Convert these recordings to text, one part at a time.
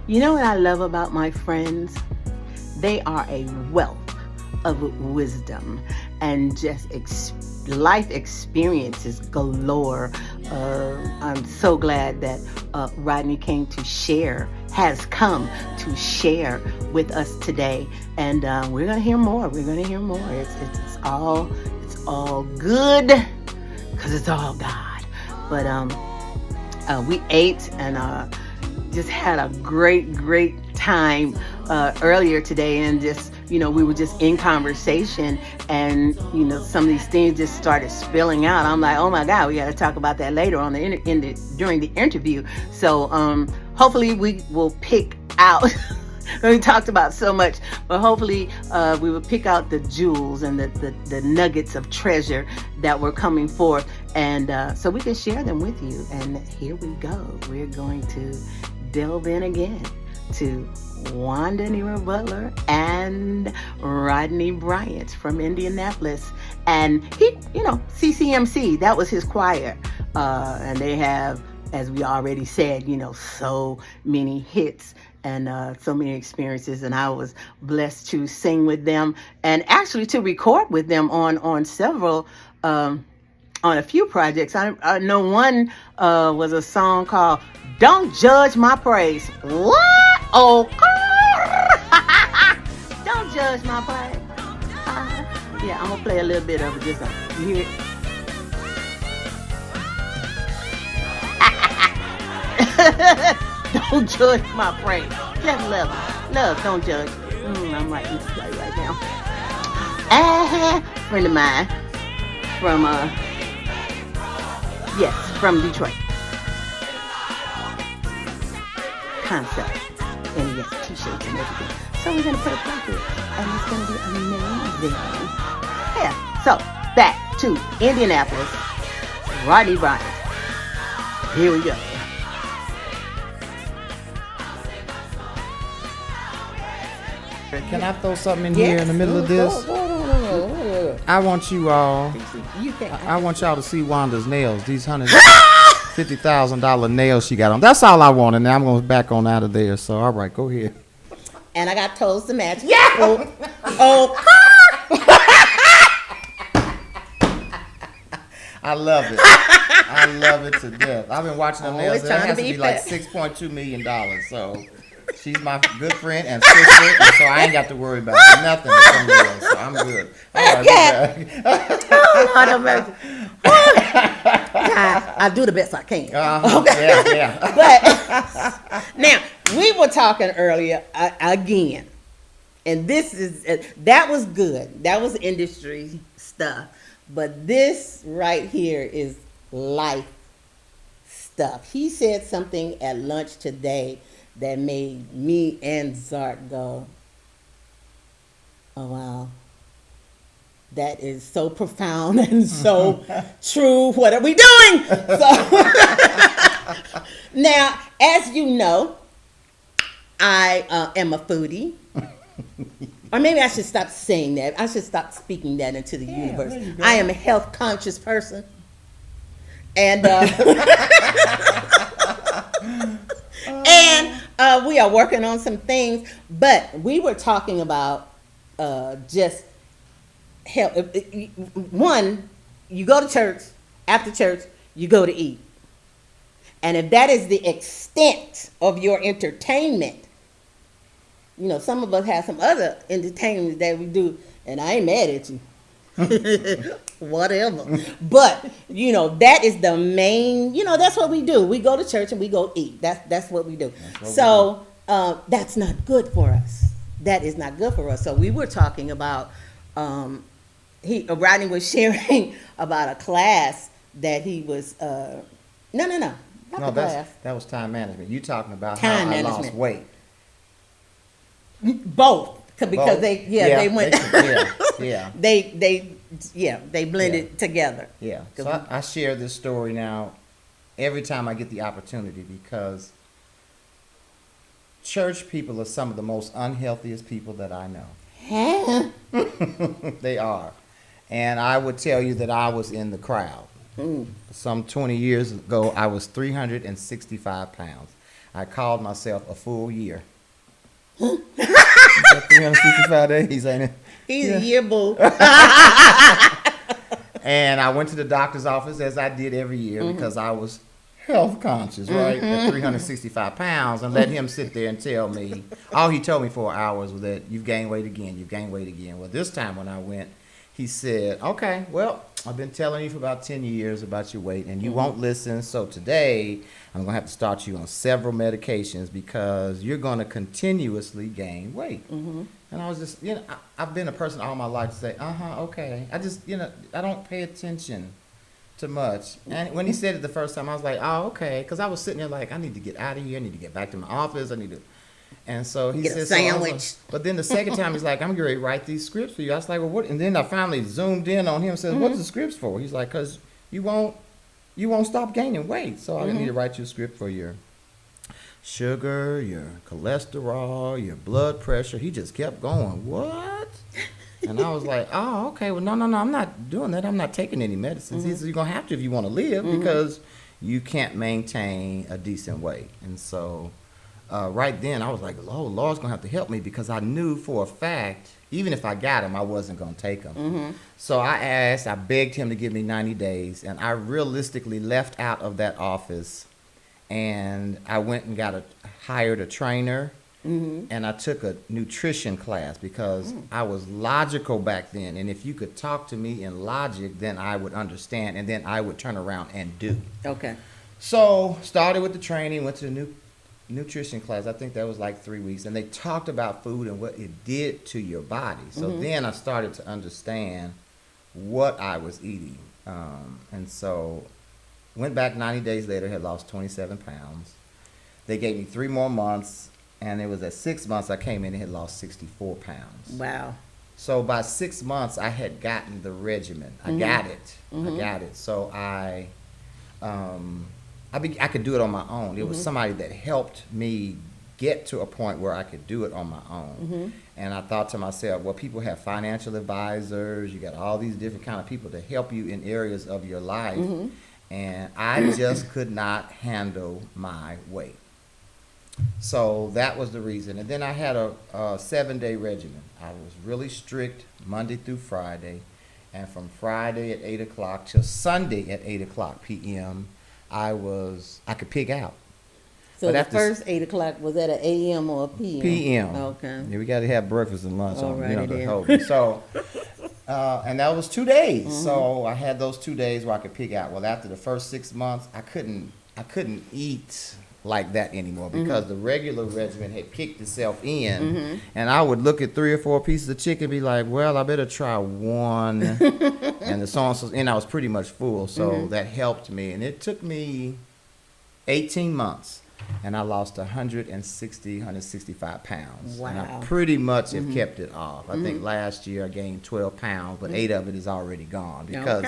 You know what I love about my friends? They are a wealth of wisdom and just life experiences galore. I'm so glad that Rodney came to share, has come to share with us today, and we're gonna hear more. We're gonna hear more. It's all good because it's all God. But we ate and just had a great time earlier today, and just we were just in conversation, and some of these things just started spilling out. I'm like, oh my God, we got to talk about that later on during the interview. So hopefully we will pick out. We talked about so much, but hopefully we will pick out the jewels and the nuggets of treasure that were coming forth, and so we can share them with you. And here we go. We're going to delve in again to Wanda and Butler and Rodnie Bryant from Indianapolis. And he, CCMC, that was his choir. And they have, as we already said, so many hits and so many experiences. And I was blessed to sing with them and actually to record with them on several on a few projects. I know one was a song called "Don't Judge My Praise." What? Oh, don't judge my praise. Yeah, I'm gonna play a little bit of it. Just you hear it. Don't judge my praise. Just love it. Love, don't judge. I'm writing this play right now. Friend of mine from yes, from Detroit. Concept. And yes, t-shirts and everything. So we're gonna put a bracket, and it's gonna be amazing. Yeah. So back to Indianapolis, Rodnie Bryant. Here we go. Can I throw something in here in the middle of this? I want you all. I want y'all to see Wanda's nails. These $150,000 nails she got on. That's all I want, and now I'm gonna back on out of there. So all right, go ahead. And I got toes to match. Yeah. Oh. I love it. I love it to death. I've been watching them nails. That has to be like $6.2 million. So she's my good friend and sister, and so I ain't got to worry about nothing with them nails. So I'm good. All right, oh, Lord have mercy. I do the best I can. Okay. Yeah. But now we were talking earlier again, and that was good. That was industry stuff. But this right here is life stuff. He said something at lunch today that made me and Zart go, oh wow, that is so profound and so true. What are we doing? So now, as you know, I am a foodie. Or maybe I should stop saying that. I should stop speaking that into the universe. I am a health conscious person. And we are working on some things, but we were talking about just health. One, you go to church, after church, you go to eat. And if that is the extent of your entertainment, some of us have some other entertainment that we do, and I ain't mad at you. Whatever. But, that is the main, that's what we do. We go to church and we go eat. That's what we do. So that's not good for us. That is not good for us. So we were talking about, Rodney was sharing about a class that he was, no, not the class. That was time management. You talking about time how management. I lost weight. Both, because they went. They blended together. Yeah. So I share this story now every time I get the opportunity, because church people are some of the most unhealthiest people that I know. Huh? They are. And I would tell you that I was in the crowd. Some 20 years ago, I was 365 pounds. I called myself a full year. 365 days, ain't it? He's a year boo. And I went to the doctor's office as I did every year because I was health conscious, right? At 365 pounds, and let him sit there and tell me, all he told me for hours was that you've gained weight again, you've gained weight again. Well, this time when I went, he said, okay, well, I've been telling you for about 10 years about your weight, and you won't listen. So today, I'm going to have to start you on several medications because you're going to continuously gain weight. And I was just, I've been a person all my life to say, okay. I just, I don't pay attention to much. And when he said it the first time, I was like, oh, okay. Because I was sitting there like, I need to get out of here. I need to get back to my office. And so he get said, a sandwich. but then the second time, he's like, I'm going to write these scripts for you. I was like, well, what? And then I finally zoomed in on him and said, what's the scripts for? He's like, because you won't stop gaining weight. So I need to write you a script for your sugar, your cholesterol, your blood pressure. He just kept going, what? And I was like, oh, okay. Well, no, I'm not doing that. I'm not taking any medicines. He said, you're going to have to if you want to live because you can't maintain a decent weight. And so right then I was like, oh, Lord's going to have to help me because I knew for a fact, even if I got him, I wasn't going to take him. So I begged him to give me 90 days. And I realistically left out of that office and I went and hired a trainer. And I took a nutrition class because I was logical back then. And if you could talk to me in logic, then I would understand. And then I would turn around and do. Okay. So started with the training, went to the nutrition class. I think that was like 3 weeks. And they talked about food and what it did to your body. So then I started to understand what I was eating. And so went back 90 days later, had lost 27 pounds. They gave me 3 more months. And it was at 6 months I came in and had lost 64 pounds. Wow. So by 6 months I had gotten the regimen. I got it. I got it. So I could do it on my own. It was somebody that helped me get to a point where I could do it on my own. And I thought to myself, well, people have financial advisors. You got all these different kind of people to help you in areas of your life. And I just could not handle my weight. So that was the reason. And then I had a 7-day regimen. I was really strict Monday through Friday. And from Friday at 8 o'clock till Sunday at 8 o'clock p.m., I could pig out. So the first 8 o'clock, was that an a.m. or a p.m.? P.m. Okay. Yeah, we got to have breakfast and lunch All right, to hold it. So, and that was 2 days. So I had those 2 days where I could pig out. Well, after the first 6 months, I couldn't eat like that anymore because the regular regimen had kicked itself in, and I would look at 3 or 4 pieces of chicken and be like, well, I better try one. And and I was pretty much full, so that helped me. And it took me 18 months, and I lost 165 pounds. Wow. And I pretty much have kept it off. I think last year I gained 12 pounds, but 8 of it is already gone because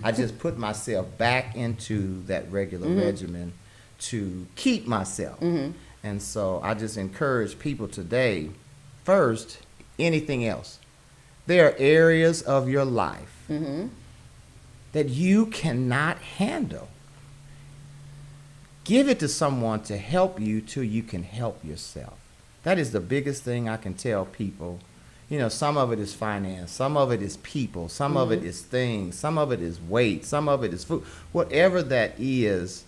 I just put myself back into that regular regimen to keep myself. And so I just encourage people today, first, anything else. There are areas of your life that you cannot handle. Give it to someone to help you till you can help yourself. That is the biggest thing I can tell people. Some of it is finance, some of it is people, some of it is things, some of it is weight, some of it is food. Whatever that is,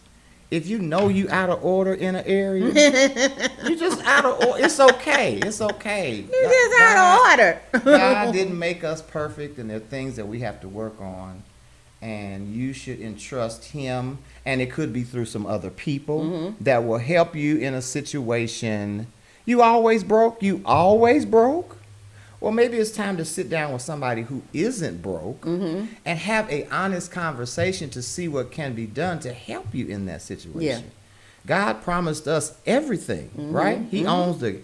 if you know you out of order in an area, you just out of order. It's okay. It's okay. You just out of order. God didn't make us perfect, and there are things that we have to work on. And you should entrust Him, and it could be through some other people that will help you in a situation. You always broke? You always broke? Well, maybe it's time to sit down with somebody who isn't broke and have an honest conversation to see what can be done to help you in that situation. Yeah. God promised us everything, right? He owns the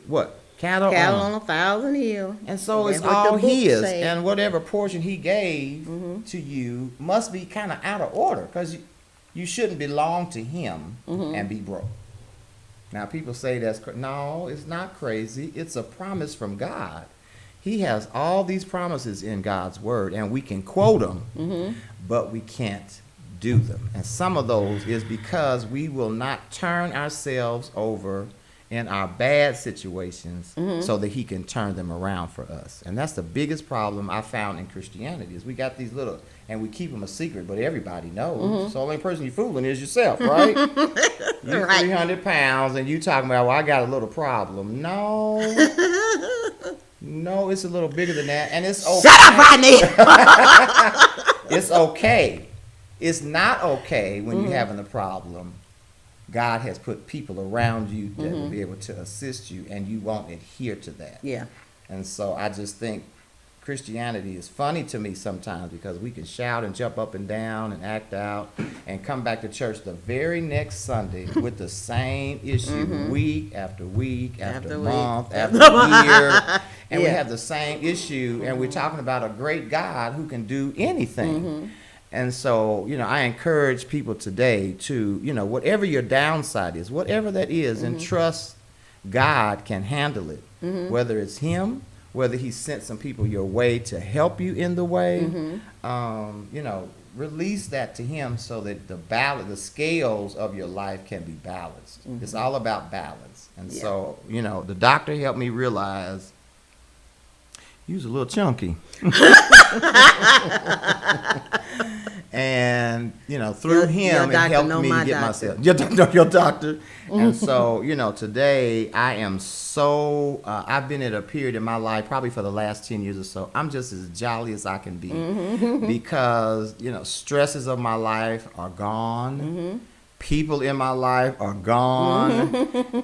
cattle on 1,000 hills. And so it's all His, and whatever portion He gave to you must be kind of out of order because you shouldn't belong to Him and be broke. Now, people say no, it's not crazy. It's a promise from God. He has all these promises in God's word, and we can quote them, but we can't do them. And some of those is because we will not turn ourselves over in our bad situations so that he can turn them around for us. And that's the biggest problem I found in Christianity is we got these little, and we keep them a secret, but everybody knows. So the only person you're fooling is yourself, right? You're 300 pounds and you talking about, well, I got a little problem. No. No, it's a little bigger than that. And it's okay. Shut up, Rodney! It's okay. It's not okay when you're having a problem. God has put people around you that will be able to assist you, and you won't adhere to that. Yeah. And so I just think Christianity is funny to me sometimes because we can shout and jump up and down and act out and come back to church the very next Sunday with the same issue week after week after month after year. And we have the same issue, and we're talking about a great God who can do anything. And so, I encourage people today to, whatever your downside is, whatever that is, and trust God can handle it. Whether it's him, whether he sent some people your way to help you in the way, release that to him so that the scales of your life can be balanced. It's all about balance. And so, the doctor helped me realize you was a little chunky. And, through him, it helped me to get myself. Your doctor. And so, today I am so, I've been at a period in my life, probably for the last 10 years or so, I'm just as jolly as I can be. Because, stresses of my life are gone. People in my life are gone.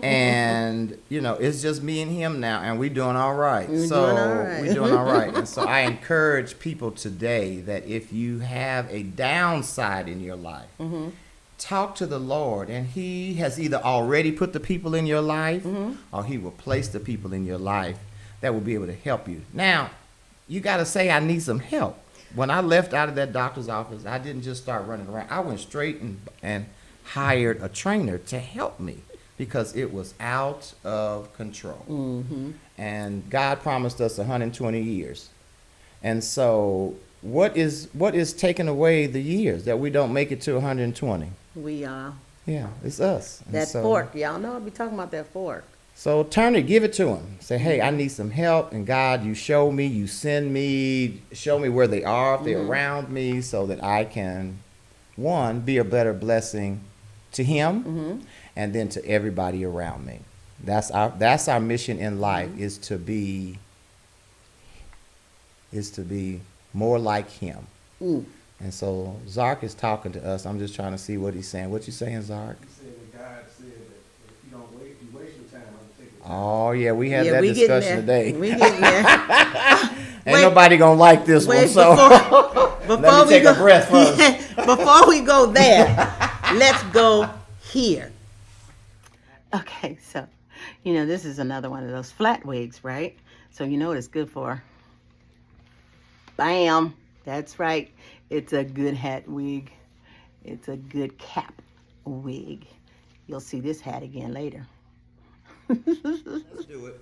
And, it's just me and him now, and we're doing all right. We're doing all right. And so I encourage people today that if you have a downside in your life, talk to the Lord, and he has either already put the people in your life or he will place the people in your life that will be able to help you. Now, you got to say, I need some help. When I left out of that doctor's office, I didn't just start running around. I went straight and hired a trainer to help me because it was out of control. And God promised us 120 years. And so what is taking away the years that we don't make it to 120? We are. Yeah, it's us. That fork. Y'all know I'll be talking about that fork. So turn it, give it to him. Say, hey, I need some help. And God, you show me, you send me, show me where they are, if they're around me, so that I can, one, be a better blessing to him and then to everybody around me. That's our mission in life, is to be more like him. And so Zark is talking to us. I'm just trying to see what he's saying. What you saying, Zark? He said that God said that if you don't wait, you waste your time. I'm take it. Oh yeah, we had that discussion today. We getting there. Ain't nobody gonna like this one. So before let me take a breath first. Before we go there, let's go here. Okay, so this is another one of those flat wigs, right? So you know what it's good for. Bam. That's right. It's a good hat wig. It's a good cap wig. You'll see this hat again later. Let's do it.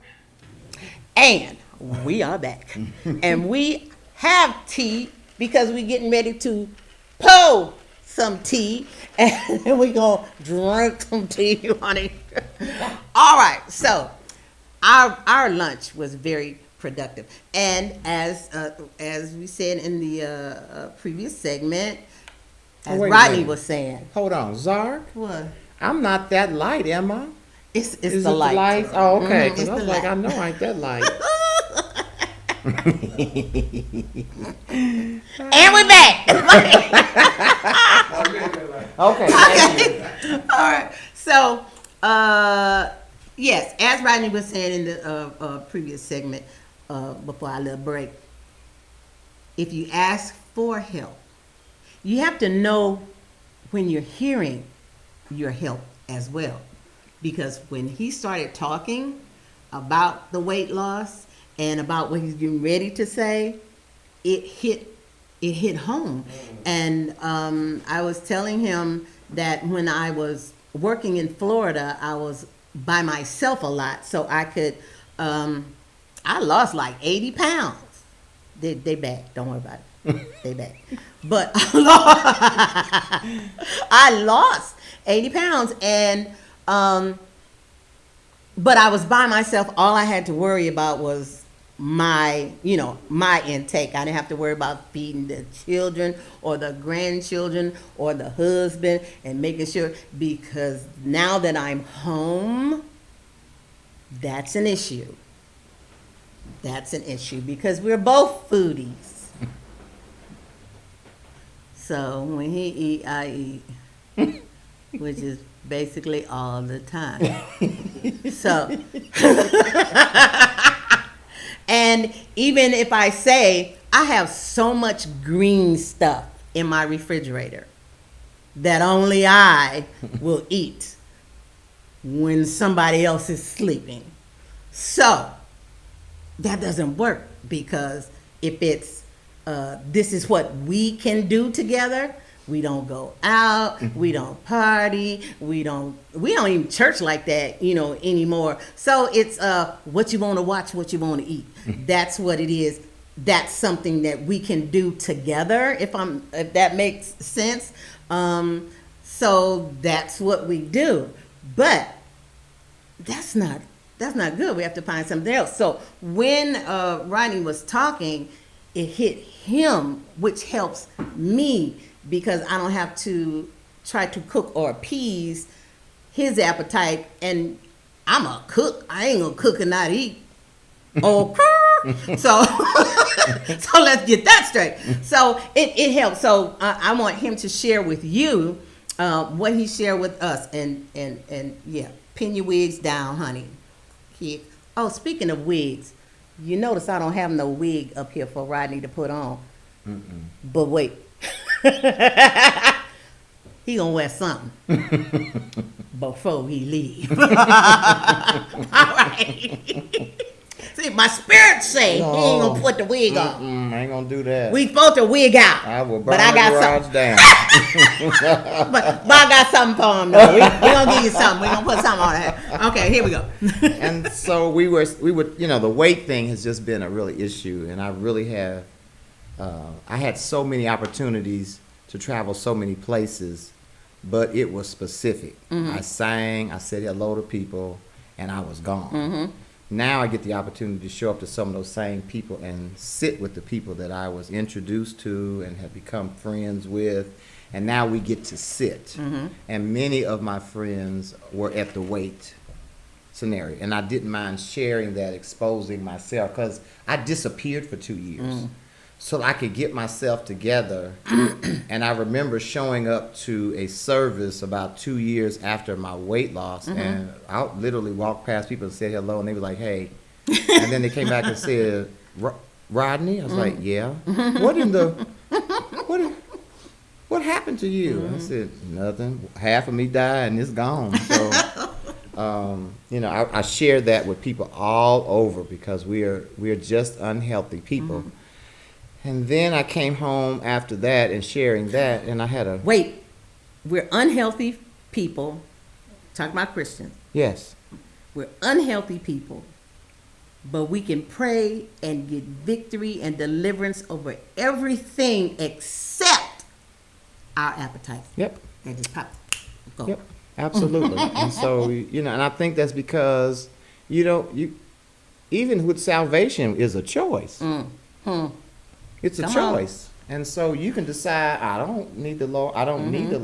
And we are back. And we have tea because we're getting ready to pour some tea. And we're going to drink some tea, honey. All right. So our lunch was very productive. And as we said in the previous segment, as Rodney was saying. Hold on, Zark. What? I'm not that light, am I? It's Is the it light. The light? Oh, okay. Because It's I was the like, light. I know I ain't that light. And we're back. Okay. All right. So, yes, as Rodney was saying in the previous segment, before our little break, if you ask for help, you have to know when you're hearing your help as well. Because when he started talking about the weight loss and about what he's getting ready to say, it hit home. And I was telling him that when I was working in Florida, I was by myself a lot, so I could I lost like 80 pounds. They back. Don't worry about it. They back. But I lost 80 pounds, and but I was by myself. All I had to worry about was my intake. I didn't have to worry about feeding the children or the grandchildren or the husband and making sure, because now that I'm home, that's an issue. That's an issue because we're both foodies. So when he eat, I eat, which is basically all the time. So, and even if I say I have so much green stuff in my refrigerator that only I will eat when somebody else is sleeping. So that doesn't work, because if it's this is what we can do together. We don't go out, we don't party, we don't even church like that, anymore. So it's what you want to watch, what you want to eat. That's what it is. That's something that we can do together, if that makes sense. So that's what we do. But that's not good. We have to find something else. So when Rodney was talking, it hit him, which helps me, because I don't have to try to cook or appease his appetite. And I'm a cook. I ain't gonna cook and not eat. Oh, so let's get that straight. So it helps. So I want him to share with you what he shared with us. And yeah, pin your wigs down, honey. Kids. Oh, speaking of wigs, you notice I don't have no wig up here for Rodney to put on. Mm-mm. But wait. He gonna wear something before he leave. All right. See, my spirit say he ain't gonna put the wig on. I ain't gonna do that. We supposed to wig out. I will burn the garage down. but I got something for him though. We gonna give you something. We gonna put something on it. Okay, here we go. And so we would, the weight thing has just been a really issue, and I really have. I had so many opportunities to travel so many places, but it was specific. Mm-hmm. I sang, I said hello to people, and I was gone. Mm-hmm. Now I get the opportunity to show up to some of those same people and sit with the people that I was introduced to and have become friends with, and now we get to sit. Mm-hmm. And many of my friends were at the weight scenario, and I didn't mind sharing that, exposing myself, because I disappeared for 2 years. Mm. So I could get myself together. And I remember showing up to a service about 2 years after my weight loss, mm-hmm. and I literally walked past people and said hello, and they were like, hey. And then they came back and said, Rodney? I was like, yeah. What happened to you? Mm-hmm. I said, nothing. Half of me died and it's gone. So, I shared that with people all over, because we are just unhealthy people. Mm-hmm. And then I came home after that and sharing that, and I had a... Wait, we're unhealthy people. Talking about Christians. Yes. We're unhealthy people, but we can pray and get victory and deliverance over everything except our appetite. Yep. And just pop. Go. Yep, absolutely. And so, and I think that's because, even with salvation is a choice. Mm-hmm. It's a choice. And so you can decide, I don't need the Lord. I don't need the,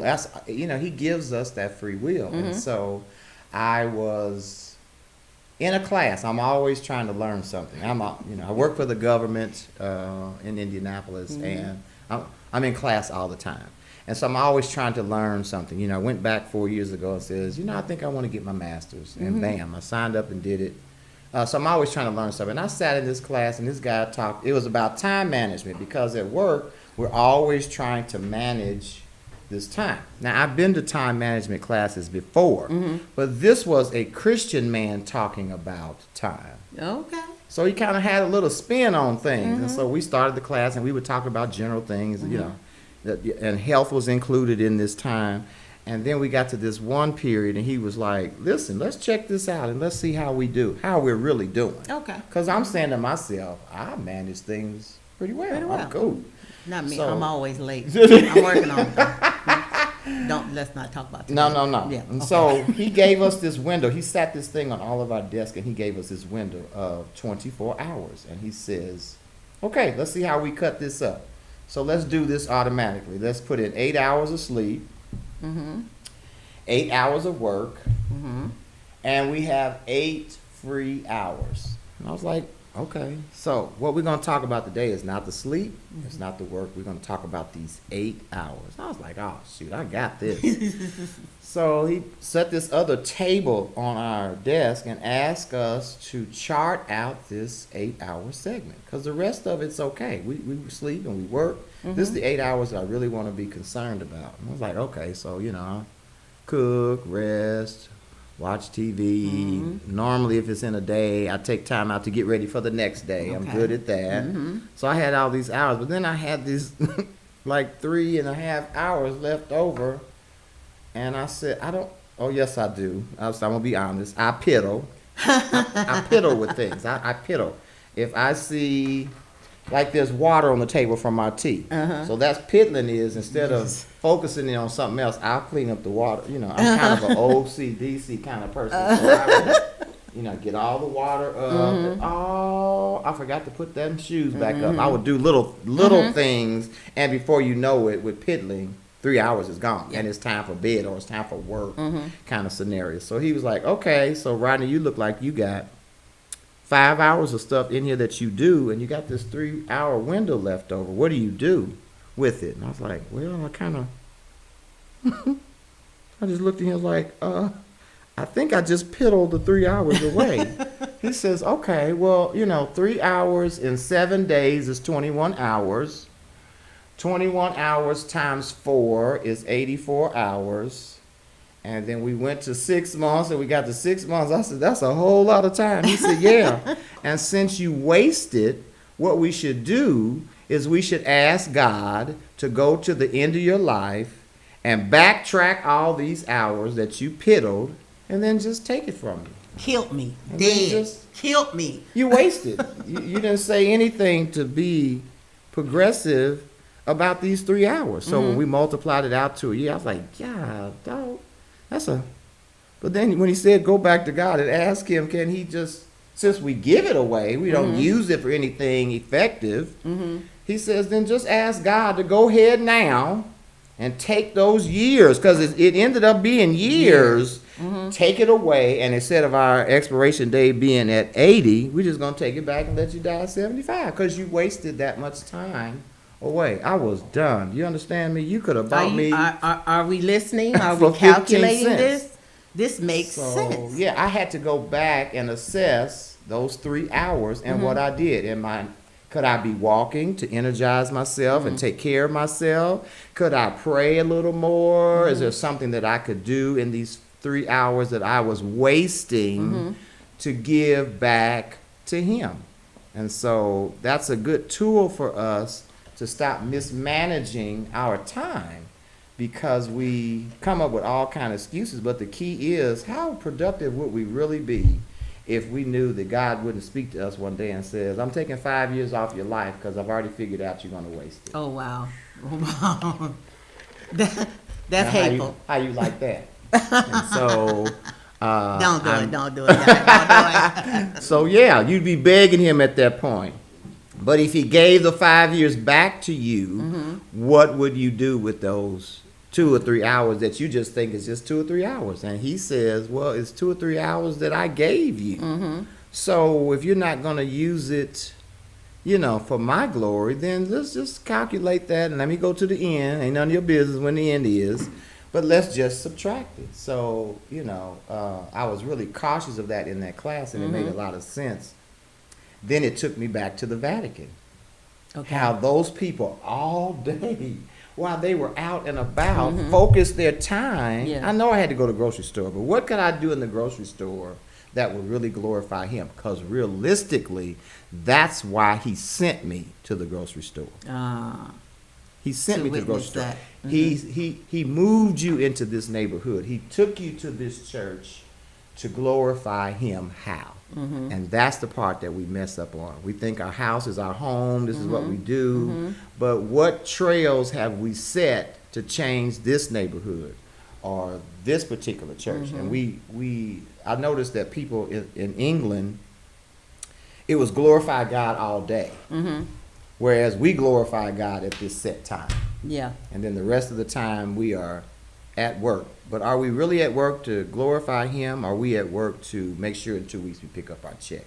he gives us that free will. Mm-hmm. And so I was in a class. I'm always trying to learn something. I work for the government in Indianapolis, mm-hmm. and I'm in class all the time. And so I'm always trying to learn something. I went back 4 years ago and says, I think I want to get my master's. And mm-hmm. bam, I signed up and did it. So I'm always trying to learn something. And I sat in this class, and this guy talked. It was about time management, because at work, we're always trying to manage this time. Now, I've been to time management classes before, mm-hmm. but this was a Christian man talking about time. Okay. So he kind of had a little spin on things. Mm-hmm. And so we started the class, and we would talk about general things, mm-hmm. And health was included in this time. And then we got to this one period, and he was like, listen, let's check this out, and let's see how we're really doing. Okay. Because I'm saying to myself, I manage things pretty well. I'm cool. Not me. So, I'm always late. I'm working on it. let's not talk about that. No. Yeah. And okay. so he gave us this window. He sat this thing on all of our desks, and he gave us this window of 24 hours. And he says, okay, let's see how we cut this up. So let's do this automatically. Let's put in 8 hours of sleep, 8 hours of work, and we have 8 free hours. And I was like, okay. So what we're going to talk about today is not the sleep. It's not the work. We're going to talk about these 8 hours. I was like, oh, shoot, I got this. So he set this other table on our desk and asked us to chart out this 8-hour segment, because the rest of it's okay. We sleep and we work. This is the 8 hours that I really want to be concerned about. And I was like, okay, so, I cook, rest, watch TV. Normally, if it's in a day, I take time out to get ready for the next day. Okay. I'm good at that. So I had all these hours, but then I had these like 3.5 hours left over. And I said, oh, yes, I do. I'm going to be honest. I piddle. I piddle with things. I piddle. If I see, like there's water on the table from my tea. So that's piddling is, instead of focusing on something else, I'll clean up the water. I'm kind of an OCDC kind of person. So I would, get all the water up. I forgot to put them shoes back up. I would do little things, and before you know it, with piddling, 3 hours is gone, and it's time for bed or it's time for work kind of scenario. So he was like, okay, so Rodney, you look like you got 5 hours of stuff in here that you do, and you got this 3-hour window left over. What do you do with it? And I was like, well, I kind of, I just looked at him like, I think I just piddled the 3 hours away. He says, okay, well, 3 hours in 7 days is 21 hours. 21 hours times 4 is 84 hours. And then we went to 6 months, and we got to 6 months. I said, that's a whole lot of time. He said, yeah. And since you wasted, what we should do is we should ask God to go to the end of your life and backtrack all these hours that you piddled, and then just take it from you. Killed me. And Dead. Killed me. You wasted. you didn't say anything to be progressive about these 3 hours. So when we multiplied it out to a year, I was like, yeah, dog, that's a... But then when he said go back to God and ask him, can he just, since we give it away, we don't use it for anything effective, he says, then just ask God to go ahead now and take those years, because it ended up being years. Take it away, and instead of our expiration date being at 80, we're just going to take it back and let you die at 75, because you wasted that much time away. I was done. You understand me? You could have bought me. Are we listening? Are we calculating this? This makes sense. Yeah, I had to go back and assess those 3 hours and what I did. Could I be walking to energize myself and take care of myself? Could I pray a little more? Is there something that I could do in these 3 hours that I was wasting to give back to him? And so that's a good tool for us to stop mismanaging our time, because we come up with all kind of excuses. But the key is, how productive would we really be if we knew that God wouldn't speak to us one day and says, I'm taking 5 years off your life because I've already figured out you're going to waste it. Oh, wow. That's now, hateful. How you like that? And so... don't do it. Don't do it. So, yeah, you'd be begging him at that point. But if he gave the 5 years back to you, what would you do with those 2 or 3 hours that you just think is just 2 or 3 hours? And he says, well, it's 2 or 3 hours that I gave you. So if you're not going to use it, for my glory, then let's just calculate that and let me go to the end. Ain't none of your business when the end is. But let's just subtract it. So, I was really cautious of that in that class, and it made a lot of sense. Then it took me back to the Vatican. Okay. How those people all day, while they were out and about, focused their time. Yeah. I know I had to go to the grocery store, but what could I do in the grocery store that would really glorify him? Because realistically, that's why he sent me to the grocery store. He sent me to the grocery store. He moved you into this neighborhood. He took you to this church to glorify him. How? And that's the part that we mess up on. We think our house is our home. This is what we do. But what trails have we set to change this neighborhood or this particular church. And I noticed that people in England, it was glorify God all day. Whereas we glorify God at this set time. Yeah. And then the rest of the time we are at work. But are we really at work to glorify Him? Or are we at work to make sure in 2 weeks we pick up our check?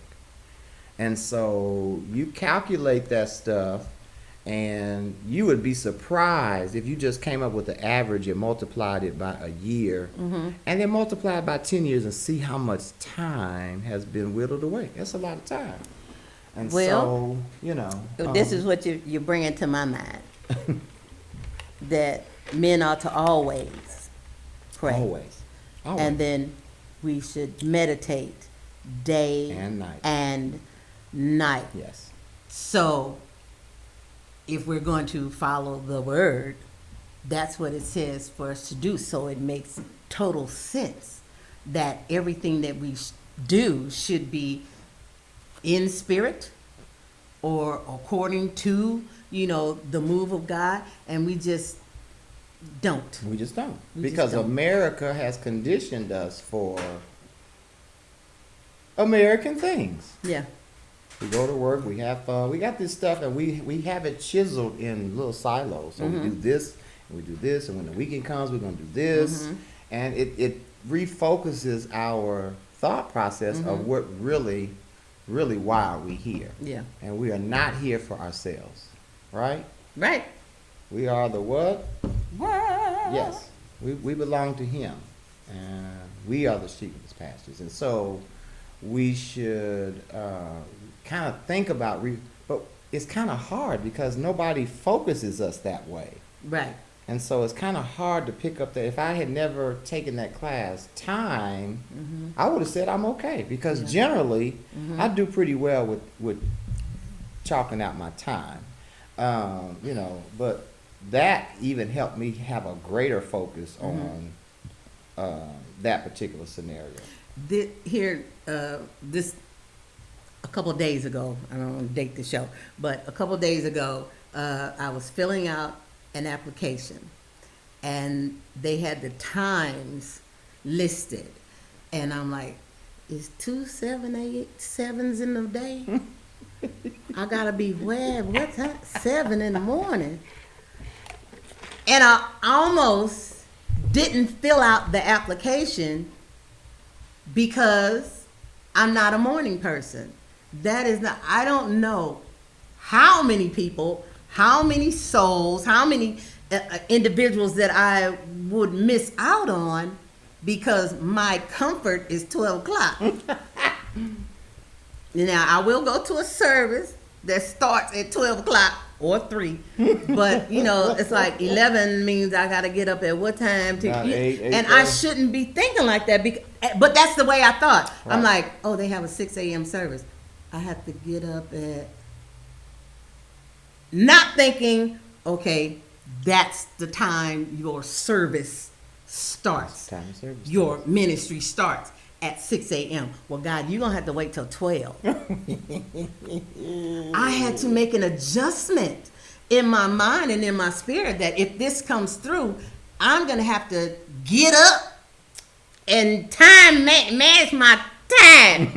And so you calculate that stuff, and you would be surprised if you just came up with the average and multiplied it by a year, and then multiplied by 10 years and see how much time has been whittled away. That's a lot of time. And so, you know. This is what you bring into my mind. That men ought to always pray. Always. And then we should meditate day and night. Yes. So, if we're going to follow the word, that's what it says for us to do. So it makes total sense that everything that we do should be in spirit or according to, the move of God, and we just don't. We just don't. Because America has conditioned us for American things. Yeah. We go to work, we have fun, we got this stuff, and we have it chiseled in little silos. So we do this, and we do this, and when the weekend comes, we're going to do this. And it refocuses our thought process of what really why are we here. Yeah. And we are not here for ourselves, right? Right. We are the what? What? Yes. We belong to Him, and we are the sheep of His pastures. And so we should kind of think about, but it's kind of hard because nobody focuses us that way. Right. And so it's kind of hard to pick up that. If I had never taken that class, time, I would have said I'm okay, because generally I do pretty well with chalking out my time. But that even helped me have a greater focus on that particular scenario. This a couple of days ago, I don't want to date the show, but a couple of days ago, I was filling out an application, and they had the times listed, and I'm like, is 2, 7, 8, 7s in the day? I gotta be where? What time? 7 in the morning. And I almost didn't fill out the application because I'm not a morning person. That is not, I don't know how many people, how many souls, how many individuals that I would miss out on because my comfort is 12 o'clock. Now, I will go to a service that starts at 12 o'clock or 3, but it's like 11 means I got to get up at what time to eat, and I shouldn't be thinking like that, but that's the way I thought. Right. I'm like, oh, they have a 6 a.m. service. I have to get up at, not thinking, okay, that's the time your service starts. Time of service your ministry starts at 6 a.m. Well, God, you're going to have to wait till 12. I had to make an adjustment in my mind and in my spirit that if this comes through, I'm going to have to get up and manage my time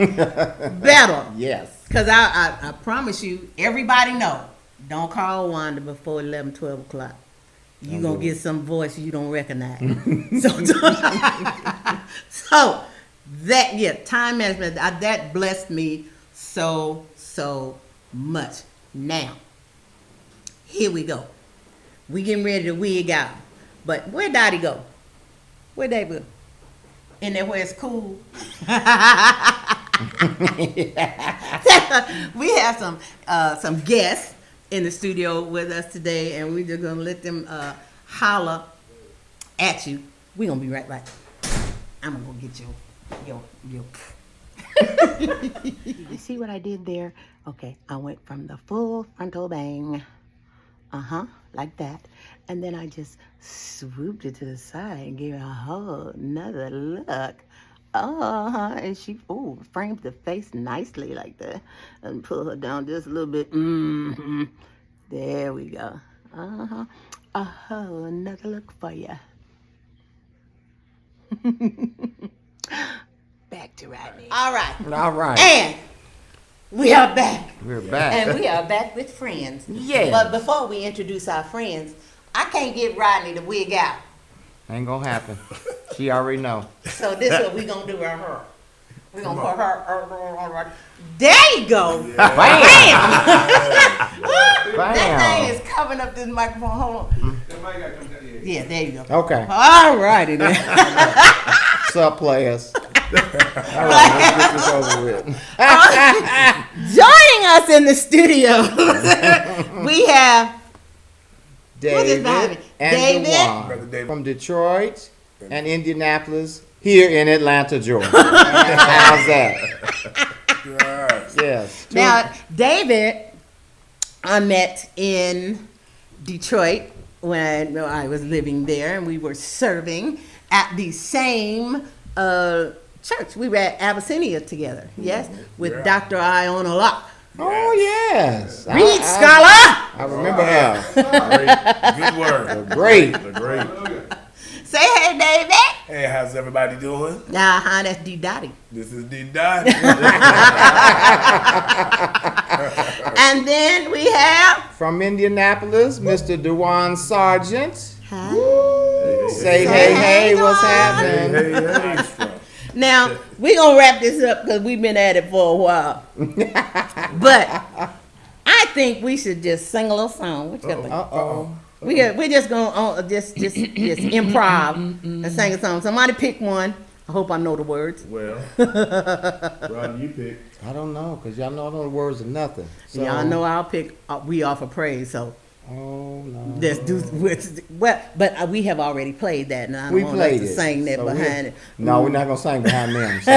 better. Yes. Because I promise you, everybody know, don't call Wanda before 11, 12 o'clock. You're going to get some voice you don't recognize. So that, time management, that blessed me so much. Now, here we go. We getting ready to wig out. But where Dottie go? Where they go? In there where it's cool. We have some guests in the studio with us today, and we're just gonna let them holler at you. We're gonna be right back. I'm gonna go get your You see what I did there? Okay, I went from the full frontal bang, like that, and then I just swooped it to the side and gave it a whole another look. And she framed the face nicely like that, and pull her down just a little bit. There we go. another look for you. Back to Rodney. All right. All right. And we are back. We're back. And we are back with friends. Yeah. But before we introduce our friends, I can't get Rodney to wig out. Ain't gonna happen. She already know. So this is what we gonna do with her. We gonna put her. There you go. Bam. That thing is covering up this microphone. Hold on. Yeah, there you go. Okay. All righty then. What's up, players? All right, let's get this over with. Joining us in the studio, we have David and David? Dewan from Detroit and Indianapolis here in Atlanta, Georgia. How's that? Yes. Now, David, I met in Detroit when I was living there, and we were serving at the same church. We were at Abyssinia together, yes, with Dr. I on a lock. Oh, yes. Read, scholar! I remember Al. Good word. Great. Great. Say hey, David. Hey, how's everybody doing? That's D Dottie. This is D Dot. And then we have From Indianapolis, Mr. Dewan Sargent. Hi. Say hey, what's happening? Hey. Now, we're going to wrap this up because we've been at it for a while. But I think we should just sing a little song. What you got to think? Uh-oh. We're just going to just improv and sing a song. Somebody pick one. I hope I know the words. Well, Rodney, you pick. I don't know, because y'all know the words of nothing. So, Y'all know I'll pick We Offer Praise. So Oh, no. let's do but we have already played that. And I We don't want played us to it. sing that So behind it. No, we're not going to sing behind them. So.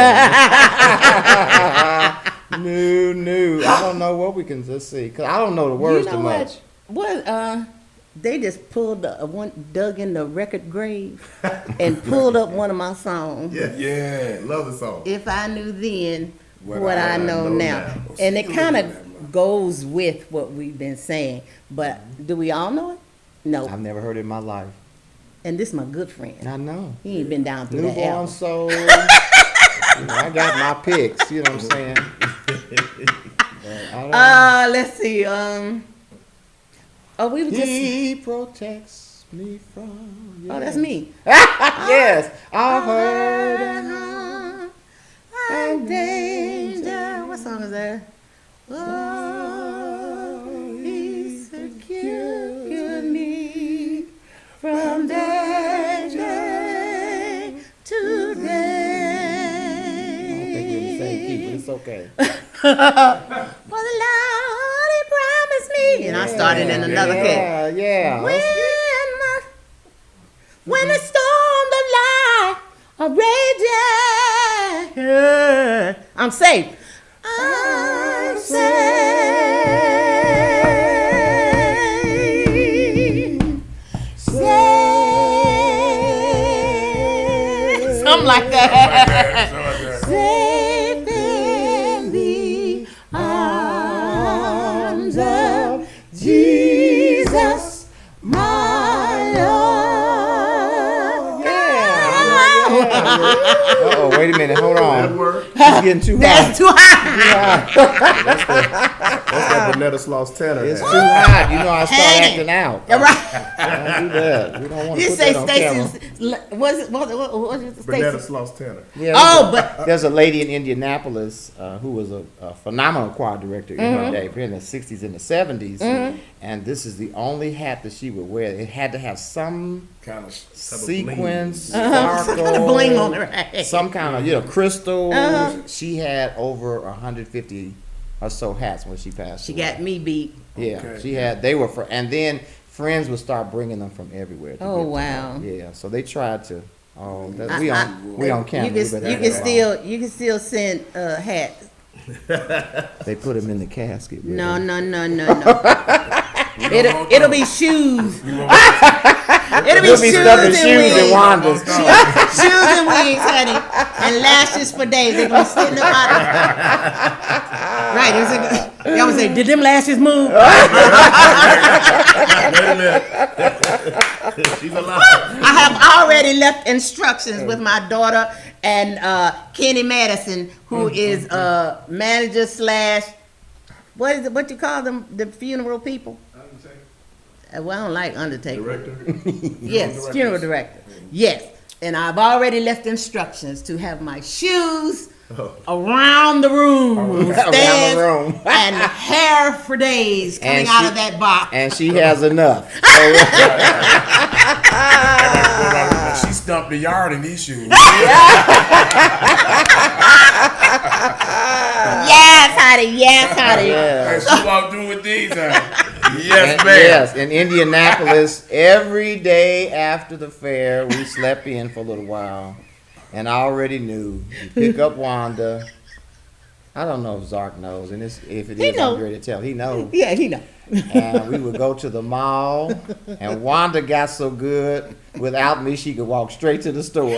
No. I don't know what we can just see, because I don't know the words You know too much. what? They just pulled dug in the record grave and pulled up one of my songs. Yeah, love the song. If I knew then what I know now. And it kind of goes with what we've been saying. But do we all know it? No. I've never heard it in my life. And this is my good friend. I know. He ain't been down through that Newborn album. soul. I got my picks, you know what I'm saying? Let's see. We were just. He protects me from. Oh, that's me. Yes, I heard. And danger. What song is that? Oh, he secured me from danger today. I don't think we're in the same key, but it's okay. For the Lord, He promised me. And I started in another key. Yeah. When the storm of life are raging, I'm safe. I'm safe. Something like that. Safe in the arms of Jesus, my Lord. Uh-oh, wait a minute, hold on. It's getting too hot. That's too hot. That's that Vanetta Sloss tenor. It's too hot. You know, I start Hey. acting out. All right. Don't do that. We don't want to You put say that on camera. Stacy's. What it Vanetta Stacy? Sloss tenor. Yeah, Oh, but there's a lady in Indianapolis who was a phenomenal choir director in her day, in the 60s and the 70s. And this is the only hat that she would wear. It had to have some Kind of sequence, some kind of sparkle, bling on it, right? some kind of crystals. She had over 150 or so hats when she passed. She away. got me beat. Yeah, Okay. she had. They were and then friends would start bringing them from everywhere. To Oh, get to wow. her. Yeah, so they tried to. Oh, we on camera. You We better can have it you can still send hats. on. They put them in the casket. with No. them. It'll be shoes. It'll be We'll be shoes stuffing and shoes and wigs. Wandas. Shoes and wigs, honey, and lashes for days. They're gonna be sitting up out of Right. Y'all would say, did them lashes move? Wait a minute. She's alive. I have already left instructions with my daughter and Kenny Madison, who is manager slash, what you call them, the funeral people? Well, I don't like undertaker. Director. Yes, funeral director. Yes. And I've already left instructions to have my shoes around the room, stairs, and hair for days coming out of that box. And she has enough. She stumped the yard in these shoes. Yes, honey. Yes, honey. And she walked through with these. Yes, And, ma'am. yes, in Indianapolis, every day after the fair, we slept in for a little while. And I already knew. You pick up Wanda. I don't know if Zark knows, and if it is, I'm ready to tell. He knows. Yeah, he know. And we would go to the mall, and Wanda got so good, without me, she could walk straight to the store.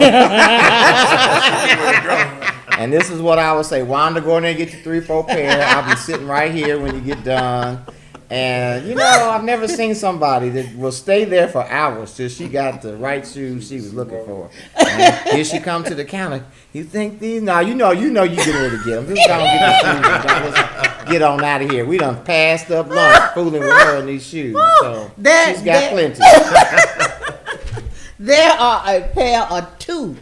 And this is what I would say: Wanda, go in there and get your 3-4 pair. I'll be sitting right here when you get done. And you know, I've never seen somebody that will stay there for hours till she got the right shoes she was looking for. And here she come to the counter. You think these? No, you know, you get ready to get them. Just go and get the shoes. Let's get on out of here. We done passed up lunch fooling with her in these shoes. So she's got plenty. There are a pair or two.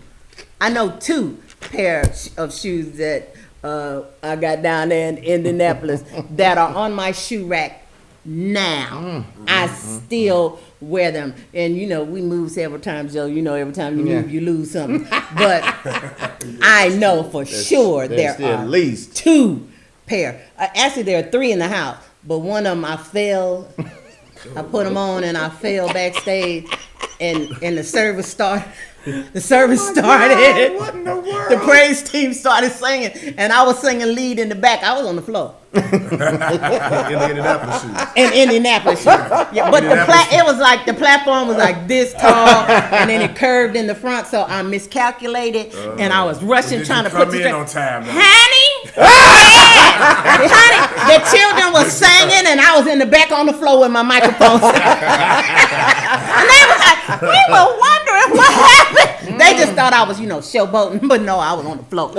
I know 2 pairs of shoes that I got down there in Indianapolis that are on my shoe rack now. I still wear them. And you know, we move several times, Joe. You know, every time you move, you lose something. But I know for sure there still are at least 2 pair. Actually, there are 3 in the house, but one of them I fell. I put them on and I fell backstage, and the service started. The service started. What in the world? The praise team started singing, and I was singing lead in the back. I was on the floor. In the Indianapolis shoes. In Indianapolis. Yeah, but it was like the platform was like this tall, and then it curved in the front, so I miscalculated, and I was rushing trying to put come in on time, though? Honey, honey, the children were singing, and I was in the back on the floor with my microphone. And they was like, we were wondering what happened. They just thought I was, showboating, but no, I was on the floor.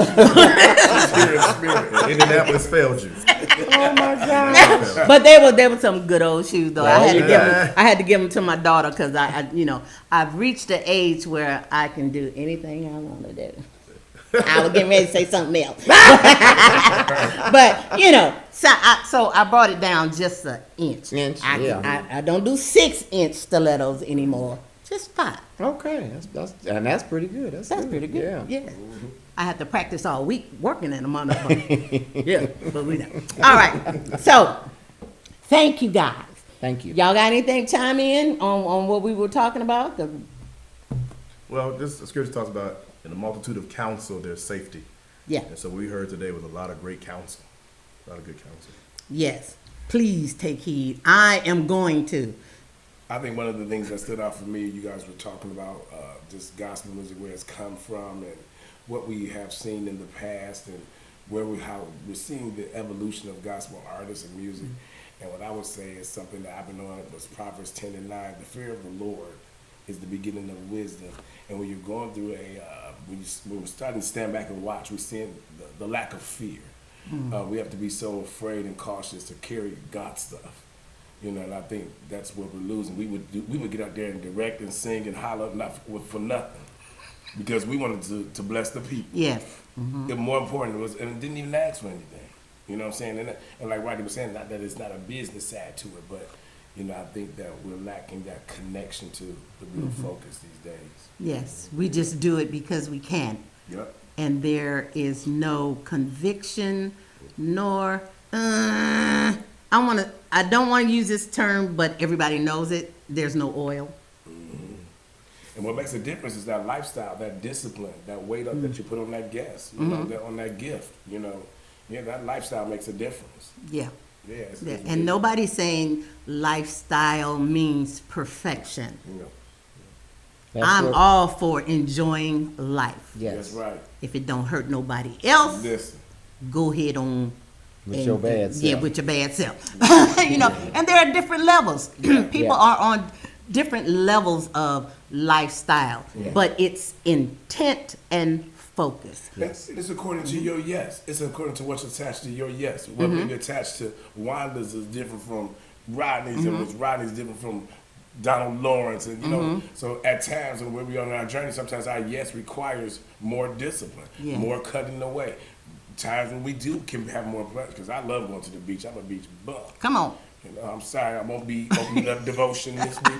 Indianapolis failed you. oh my God. But they were some good old shoes though. I had to give them to my daughter because I've reached the age where I can do anything I want to do. I was getting ready to say something else, but so I brought it down just an inch. I don't do 6-inch stilettos anymore. Just 5. Okay, that's pretty good. That's pretty good. Yeah. I had to practice all week working in a month. Yeah, but we know. All right. So, thank you guys. Thank you. Y'all got anything to chime in on what we were talking about? Well, this scripture talks about in the multitude of counsel, there's safety. Yeah. And so what we heard today was a lot of great counsel. A lot of good counsel. Yes. Please take heed. I am going to. I think one of the things that stood out for me, you guys were talking about just gospel music, where it's come from, and what we have seen in the past, and how we're seeing the evolution of gospel artists and music. And what I would say is something that I've been on was Proverbs 10:9. The fear of the Lord is the beginning of wisdom. And when you're going through when we're starting to stand back and watch, we're seeing the lack of fear. We have to be so afraid and cautious to carry God's stuff. And I think that's what we're losing. We would get out there and direct and sing and holler for nothing, because we wanted to bless the people. Yes. And more important was, and it didn't even ask for anything. You know what I'm saying? And like Rodney was saying, not that it's not a business side to it, but I think that we're lacking that connection to the real focus these days. Yes. We just do it because we can. Yep. And there is no conviction, nor I don't want to use this term, but everybody knows it. There's no oil. And what makes a difference is that lifestyle, that discipline, that weight up that you put on that guest, on that gift. That lifestyle makes a difference. Yeah. Yeah. It's And nobody's saying lifestyle means perfection. I'm all for enjoying life. Yes. That's right. If it don't hurt nobody else, Listen. go ahead on With your bad self. Yeah, with your bad self. You know, and there are different levels. People are on different levels of lifestyle, but it's intent and focus. It's according to your yes. It's according to what's attached to your yes. What being attached to Wanda's is different from Rodney's, and what's Rodney's different from Donald Lawrence, and you know. So at times, when we are on our journey, sometimes our yes requires more discipline, more cutting away. Times when we can have more pleasure, because I love going to the beach. I'm a beach buff. Come on. You know, I'm sorry, I won't be opening up devotion this week.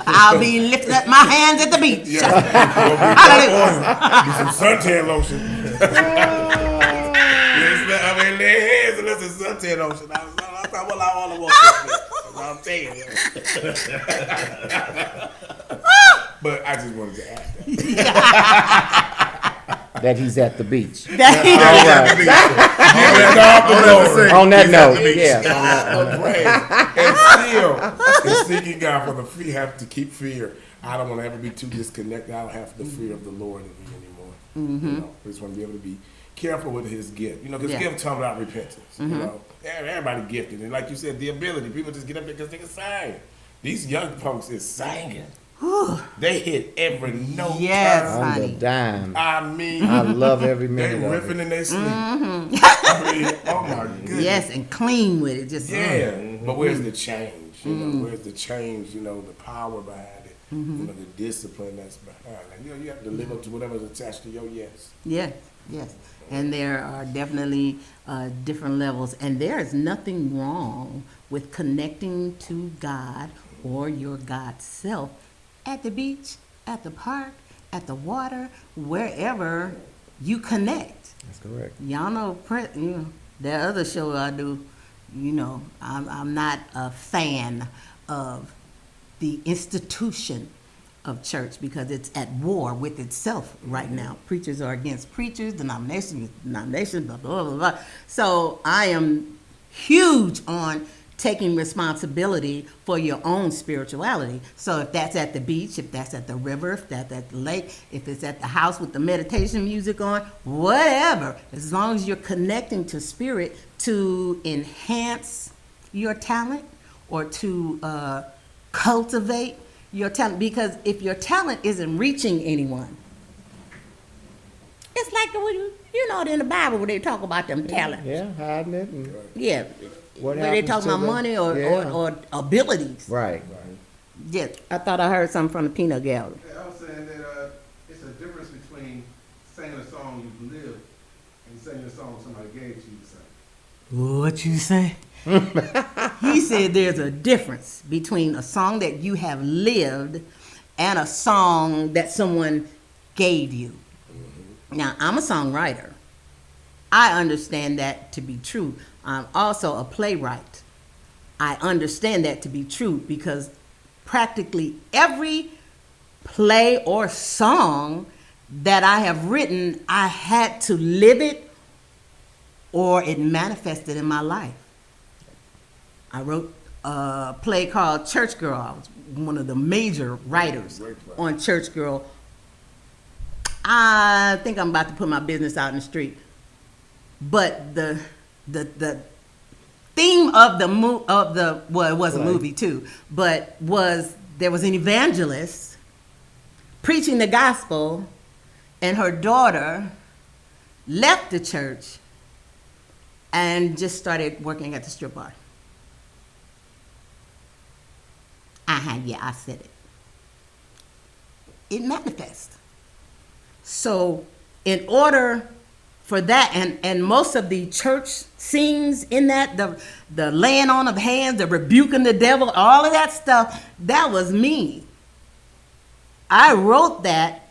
I'll be lifting up my hands at the beach. Do some suntan lotion. I mean, lay hands and listen to suntan lotion. That's what I want to walk with. That's what I'm saying. But I just wanted to add that. That he's at the beach. On that note, And still, seeking God for the fear, have to keep fear. I don't want to ever be too disconnected. I don't have the fear of the Lord in me anymore. You know, I just want to be able to be careful with His gift. You know, because gift talking about repentance. You know, everybody gifted, and like you said, the ability. People just get up there because they can sing. These young folks is singing. They hit every note. Yes, on honey. the dime. I mean, I love every they minute of riffing it. in their sleep. I mean, oh my goodness. Yes, and clean with it. Just But where's the change? You know, where's the change? You know, the power behind it. You know, the discipline that's behind it. You know, you have to live up to whatever's attached to your yes. Yes. And there are definitely different levels. And there is nothing wrong with connecting to God or your God self at the beach, at the park, at the water, wherever you connect. That's correct. Y'all know, that other show I do, you know, I'm not a fan of the institution of church because it's at war with itself right now. Preachers are against preachers, denomination, blah, blah, blah, blah. So I am huge on taking responsibility for your own spirituality. So if that's at the beach, if that's at the river, if that's at the lake, if it's at the house with the meditation music on, whatever, as long as you're connecting to spirit to enhance your talent or to cultivate your talent. Because if your talent isn't reaching anyone, it's like, you know, in the Bible where they talk about them talents. Yeah, hiding it. And Yeah. what Where they happens talk to about the- money or abilities. Right. Yeah, I thought I heard something from the peanut gallery. I was saying that it's a difference between singing a song you've lived and singing a song somebody gave to you to sing. What you say? He said there's a difference between a song that you have lived and a song that someone gave you. Now, I'm a songwriter. I understand that to be true. I'm also a playwright. I understand that to be true because practically every play or song that I have written, I had to live it or it manifested in my life. I wrote a play called Church Girl. I was one of the major writers on Church Girl. I think I'm about to put my business out in the street. But the theme of the well, it was a movie too, but there was an evangelist preaching the gospel, and her daughter left the church and just started working at the strip bar. Yeah, I said it. It manifests. So in order for that, and most of the church scenes in that, the laying on of hands, the rebuking the devil, all of that stuff, that was me. I wrote that,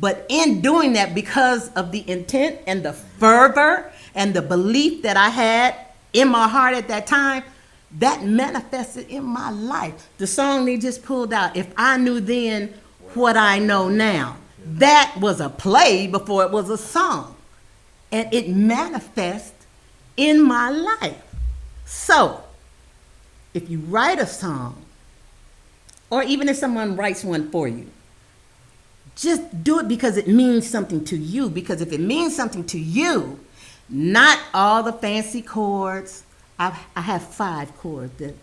but in doing that, because of the intent and the fervor and the belief that I had in my heart at that time, that manifested in my life. The song they just pulled out, If I Knew Then What I Know Now, that was a play before it was a song. And it manifests in my life. So, if you write a song, or even if someone writes one for you, just do it because it means something to you. Because if it means something to you, Not all the fancy chords. I have 5 chords that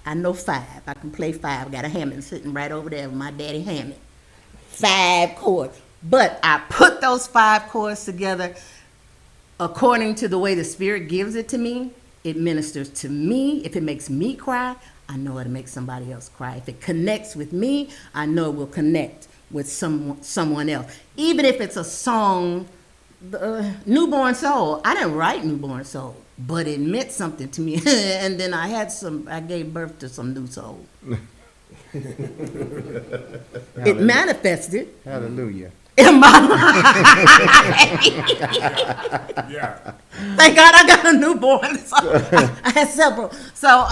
I know 5. I can play 5. I got a Hammond sitting right over there with my daddy Hammond. 5 chords. But I put those 5 chords together according to the way the Spirit gives it to me. It ministers to me. If it makes me cry, I know it'll make somebody else cry. If it connects with me, I know it will connect with someone else. Even if it's a song, Newborn Soul. I didn't write Newborn Soul, but it meant something to me. And then I gave birth to some new soul. It manifested Hallelujah. in my life. Yeah. Thank God I got a newborn. So I had several. So,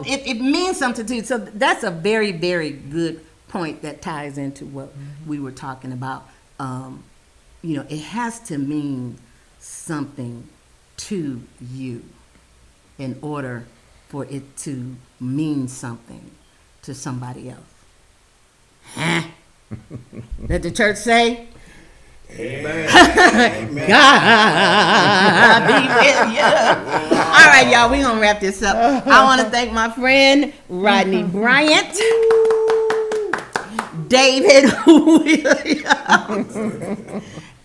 it means something to you. So that's a very, very good point that ties into what we were talking about. It has to mean something to you in order for it to mean something to somebody else. Huh? Did the church say? Amen. God be with you. All right, y'all, we're going to wrap this up. I want to thank my friend, Rodnie Bryant, David Williams,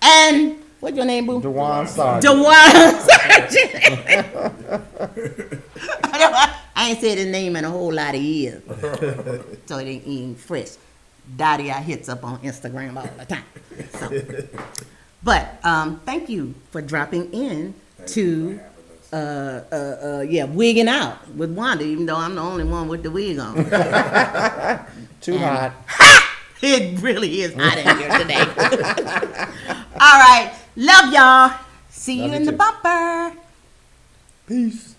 and what's your name, boo? Dewan Sargent. Dewan Sargent. I ain't said his name in a whole lot of years, so it ain't fresh. Dottie, I hits up on Instagram all the time. So, but thank you for dropping in to wigging out with Wanda, even though I'm the only one with the wig on. Too hot. It really is hot in here today. All right, love y'all. See you in the bumper. Peace.